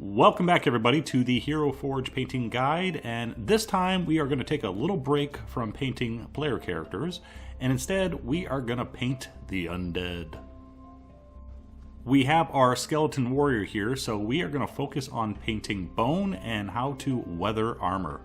Welcome back everybody to the Heroforge painting guide, and this time we are going to take a little break from painting player characters, and instead we are going to paint the undead. We have our skeleton warrior here, so we are going to focus on painting bone and how to weather armor.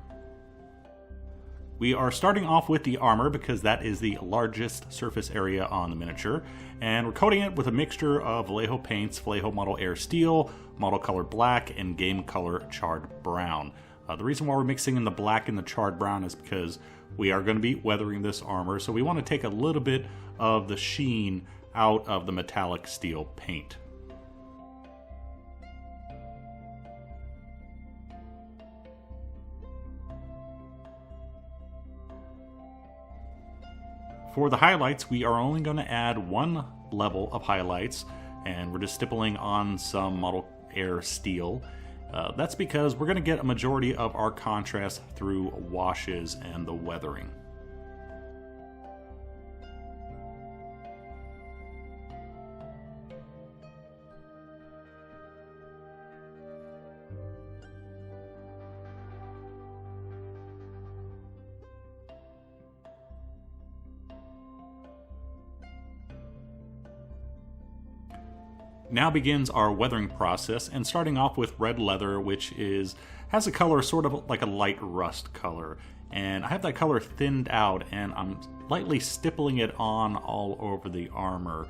We are starting off with the armor because that is the largest surface area on the miniature, and we're coating it with a mixture of Vallejo paints, Vallejo Model Air Steel, Model Color Black, and Game Color Charred Brown. The reason why we're mixing in the black and the charred brown is because we are going to be weathering this armor, so we want to take a little bit of the sheen out of the metallic steel paint. For the highlights, we are only going to add one level of highlights, and we're just stippling on some Model Air Steel. That's because we're going to get a majority of our contrast through washes and the weathering. Now begins our weathering process, and starting off with red leather, which has a color sort of like a light rust color. And I have that color thinned out, and I'm lightly stippling it on all over the armor.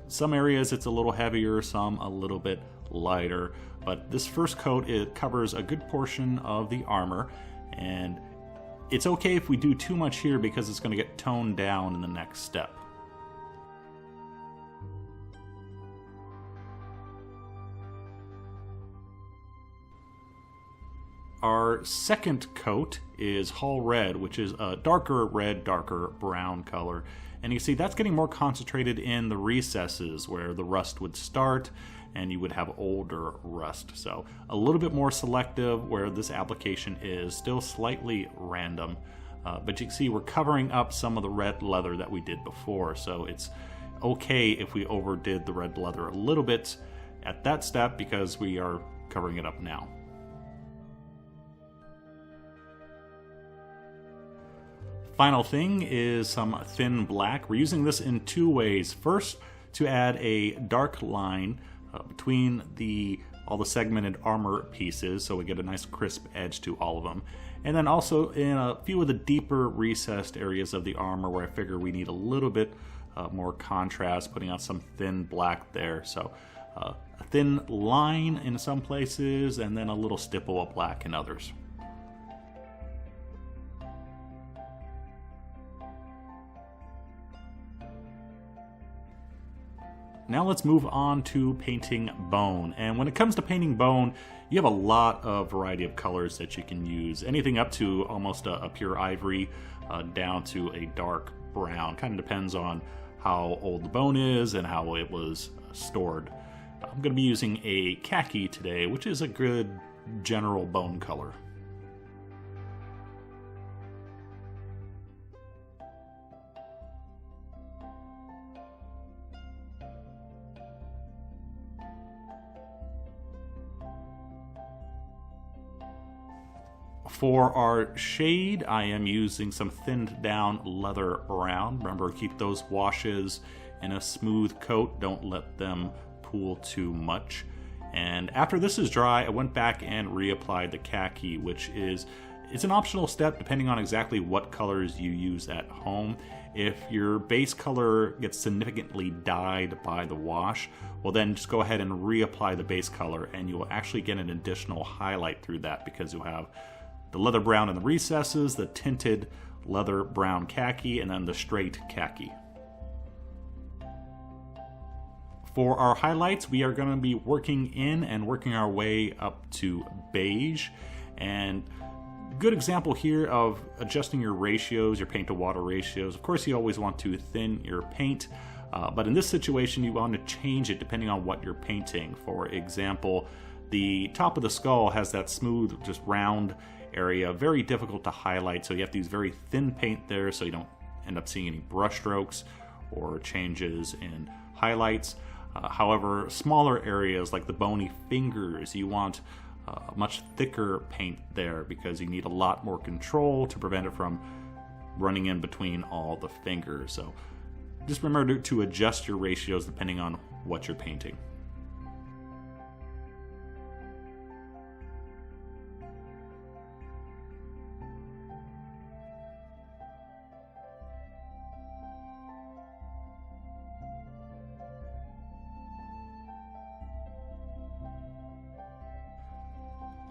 Some areas it's a little heavier, some a little bit lighter, but this first coat, it covers a good portion of the armor, and it's okay if we do too much here because it's going to get toned down in the next step. Our second coat is Hull Red, which is a darker red, darker brown color. And you see that's getting more concentrated in the recesses where the rust would start and you would have older rust. So a little bit more selective where this application is still slightly random. But you can see we're covering up some of the red leather that we did before. So it's okay if we overdid the red leather a little bit at that step because we are covering it up now. Final thing is some thin black. We're using this in two ways. First, to add a dark line between all the segmented armor pieces, so we get a nice crisp edge to all of them. And then also in a few of the deeper recessed areas of the armor where I figure we need a little bit more contrast, putting out some thin black there. So a thin line in some places, and then a little stipple of black in others. Now let's move on to painting bone. And when it comes to painting bone, you have a lot of variety of colors that you can use. Anything up to almost a pure ivory down to a dark brown. Kind of depends on how old the bone is and how it was stored. I'm going to be using a khaki today, which is a good general bone color. For our shade, I am using some thinned down leather brown. Remember, keep those washes in a smooth coat. Don't let them pool too much. And after this is dry, I went back and reapplied the khaki, which it's an optional step depending on exactly what colors you use at home. If your base color gets significantly dyed by the wash, well then just go ahead and reapply the base color and you will actually get an additional highlight through that because you'll have the leather brown in the recesses, the tinted leather brown khaki, and then the straight khaki. For our highlights, we are going to be working in and working our way up to beige. And a good example here of adjusting your ratios, your paint to water ratios. Of course, you always want to thin your paint, but in this situation, you want to change it depending on what you're painting. For example, the top of the skull has that smooth, just round area, very difficult to highlight, so you have to use very thin paint there so you don't end up seeing any brush strokes or changes in highlights. However, smaller areas like the bony fingers, you want much thicker paint there because you need a lot more control to prevent it from running in between all the fingers. So just remember to adjust your ratios depending on what you're painting.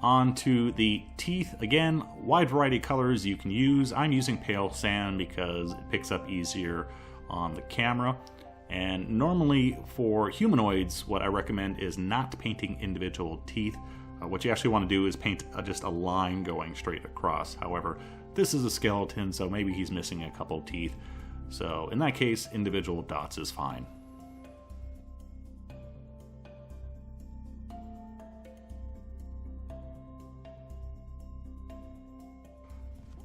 On to the teeth. Again, wide variety of colors you can use. I'm using Pale Sand because it picks up easier on the camera. And normally for humanoids, what I recommend is not painting individual teeth. What you actually want to do is paint just a line going straight across. However, this is a skeleton, so maybe he's missing a couple of teeth. So in that case, individual dots is fine.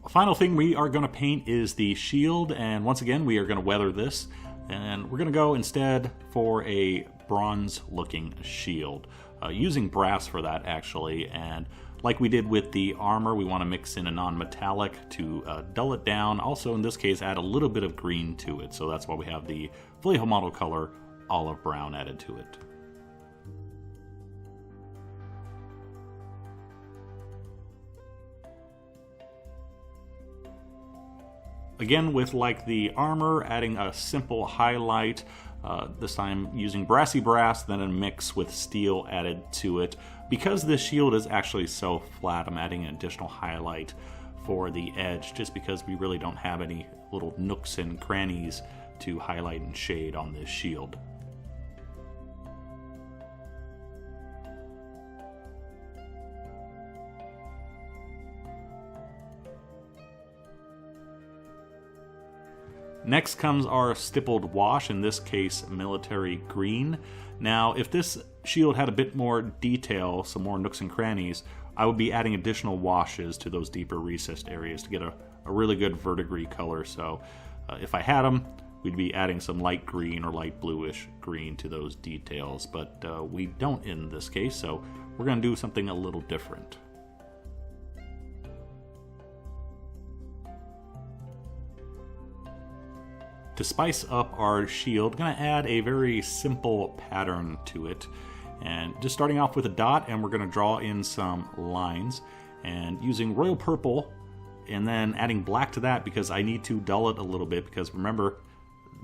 Final thing we are going to paint is the shield, and once again we are going to weather this, and we're going to go instead for a bronze looking shield, using brass for that actually. And like we did with the armor, we want to mix in a non-metallic to dull it down. Also in this case add a little bit of green to it, so that's why we have the Vallejo model color olive brown added to it. Again, with like the armor, adding a simple highlight, this time using Brassy brass, then a mix with steel added to it. Because this shield is actually so flat, I'm adding an additional highlight for the edge, just because we really don't have any little nooks and crannies to highlight and shade on this shield. Next comes our stippled wash, in this case Military Green. Now if this shield had a bit more detail, some more nooks and crannies, I would be adding additional washes to those deeper recessed areas to get a really good verdigris color. So if I had them, we'd be adding some light green or light bluish green to those details, but we don't in this case, so we're going to do something a little different. To spice up our shield, I'm going to add a very simple pattern to it. And just starting off with a dot, and we're going to draw in some lines. And using royal purple, and then adding black to that because I need to dull it a little bit, because remember,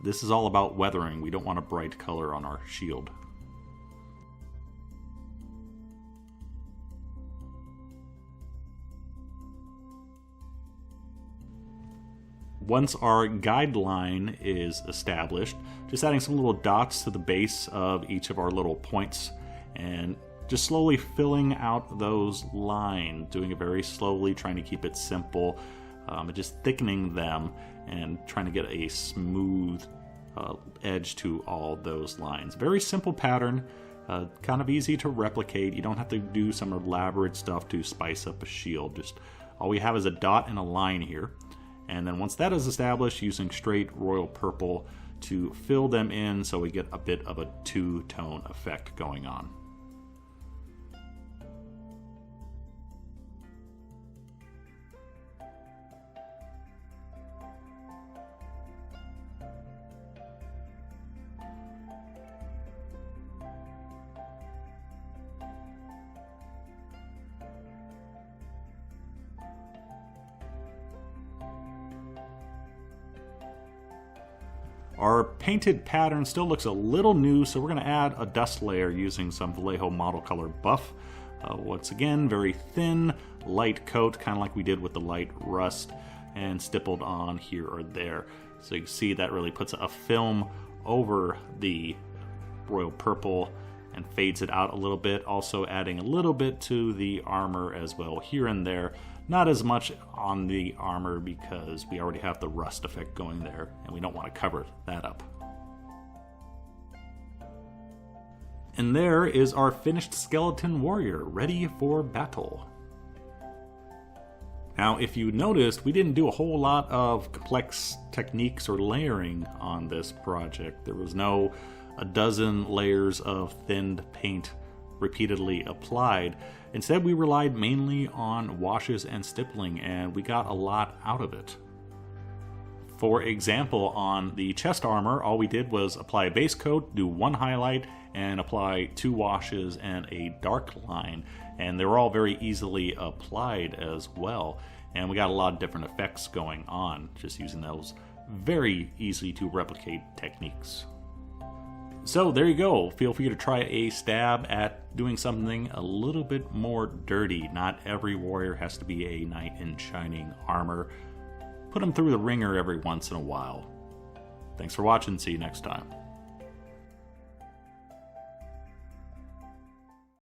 this is all about weathering. We don't want a bright color on our shield. Once our guideline is established, just adding some little dots to the base of each of our little points and just slowly filling out those lines, doing it very slowly, trying to keep it simple, and just thickening them and trying to get a smooth edge to all those lines. Very simple pattern, kind of easy to replicate. You don't have to do some elaborate stuff to spice up a shield. Just all we have is a dot and a line here. And then once that is established, using straight royal purple to fill them in so we get a bit of a two-tone effect going on. Our painted pattern still looks a little new, so we're going to add a dust layer using some Vallejo model color Buff. Once again, very thin, light coat, kind of like we did with the light rust, and stippled on here or there. So you can see that really puts a film over the royal purple and fades it out a little bit, also adding a little bit to the armor as well here and there. Not as much on the armor because we already have the rust effect going there and we don't want to cover that up. And there is our finished skeleton warrior, ready for battle. Now, if you noticed, we didn't do a whole lot of complex techniques or layering on this project. There was no a dozen layers of thinned paint repeatedly applied. Instead, we relied mainly on washes and stippling, and we got a lot out of it. For example, on the chest armor, all we did was apply a base coat, do one highlight, and apply 2 washes and a dark line. And they were all very easily applied as well. And we got a lot of different effects going on, just using those very easy to replicate techniques. So there you go. Feel free to try a stab at doing something a little bit more dirty. Not every warrior has to be a knight in shining armor. Put them through the ringer every once in a while. Thanks for watching. See you next time.